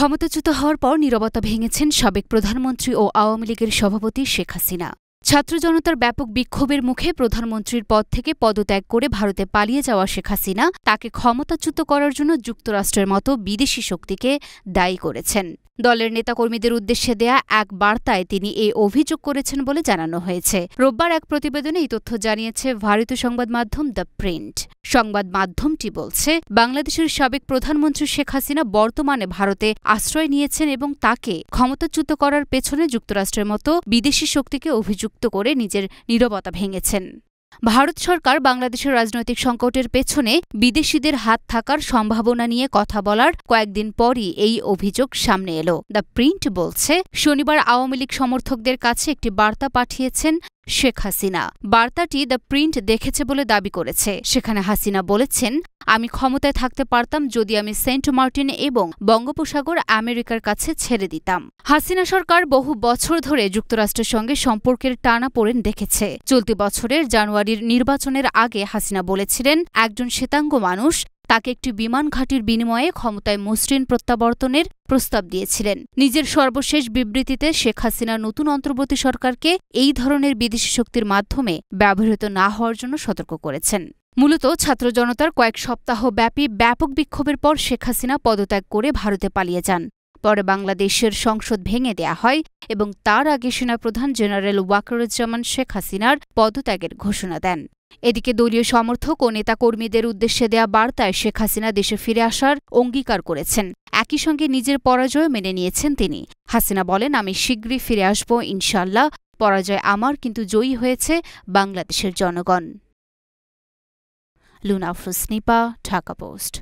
ক্ষমতাচ্যুত হওয়ার পর নীরবতা ভেঙেছেন সাবেক প্রধানমন্ত্রী ও আওয়ামী লীগের সভাপতি শেখ হাসিনা। ছাত্র জনতার ব্যাপক বিক্ষোভের মুখে প্রধানমন্ত্রীর পদ থেকে পদত্যাগ করে ভারতে পালিয়ে যাওয়া শেখ হাসিনা তাকে ক্ষমতাচ্যুত করার জন্য যুক্তরাষ্ট্রের মতো বিদেশি শক্তিকে দায়ী করেছেন। দলের নেতাকর্মীদের উদ্দেশ্যে দেয়া এক বার্তায় তিনি এই অভিযোগ করেছেন বলে জানানো হয়েছে। রোববার এক প্রতিবেদনে এই তথ্য জানিয়েছে ভারতীয় সংবাদ মাধ্যম দ্য প্রিন্ট। সংবাদ মাধ্যমটি বলছে, বাংলাদেশের সাবেক প্রধানমন্ত্রী শেখ হাসিনা বর্তমানে ভারতে আশ্রয় নিয়েছেন এবং তাকে ক্ষমতাচ্যুত করার পেছনে যুক্তরাষ্ট্রের মতো বিদেশি শক্তিকে অভিযুক্ত করে নিজের নীরবতা ভেঙেছেন। ভারত সরকার বাংলাদেশের রাজনৈতিক সংকটের পেছনে বিদেশিদের হাত থাকার সম্ভাবনা নিয়ে কথা বলার কয়েকদিন পরই এই অভিযোগ সামনে এলো। দ্য প্রিন্ট বলছে, শনিবার আওয়ামী লীগ সমর্থকদের কাছে একটি বার্তা পাঠিয়েছেন শেখ হাসিনা। বার্তাটি দ্য প্রিন্ট দেখেছে বলে দাবি করেছে। সেখানে হাসিনা বলেছেন, আমি ক্ষমতায় থাকতে পারতাম যদি আমি সেন্ট মার্টিন এবং বঙ্গোপসাগর আমেরিকার কাছে ছেড়ে দিতাম। হাসিনা সরকার বহু বছর ধরে যুক্তরাষ্ট্রের সঙ্গে সম্পর্কের টানাপোড়েন দেখেছে। চলতি বছরের জানুয়ারির নির্বাচনের আগে হাসিনা বলেছিলেন, একজন শ্বেতাঙ্গ মানুষ তাকে একটি বিমান ঘাঁটির বিনিময়ে ক্ষমতায় মসৃণ প্রত্যাবর্তনের প্রস্তাব দিয়েছিলেন। নিজের সর্বশেষ বিবৃতিতে শেখ হাসিনা নতুন অন্তর্বর্তী সরকারকে এই ধরনের বিদেশি শক্তির মাধ্যমে ব্যবহৃত না হওয়ার জন্য সতর্ক করেছেন। মূলত ছাত্র জনতার কয়েক সপ্তাহব্যাপী ব্যাপক বিক্ষোভের পর শেখ হাসিনা পদত্যাগ করে ভারতে পালিয়ে যান। পরে বাংলাদেশের সংসদ ভেঙে দেয়া হয় এবং তার আগে সেনাপ্রধান জেনারেল ওয়াকারুজ্জামান শেখ হাসিনার পদত্যাগের ঘোষণা দেন। এদিকে দলীয় সমর্থক ও নেতাকর্মীদের উদ্দেশ্যে দেয়া বার্তায় শেখ হাসিনা দেশে ফিরে আসার অঙ্গীকার করেছেন। একই সঙ্গে নিজের পরাজয় মেনে নিয়েছেন তিনি। হাসিনা বলেন, আমি শীঘ্রই ফিরে আসব ইনশাল্লাহ। পরাজয় আমার, কিন্তু জয়ী হয়েছে বাংলাদেশের জনগণ। লুনা আফরোজ নিপা, ঢাকা পোস্ট।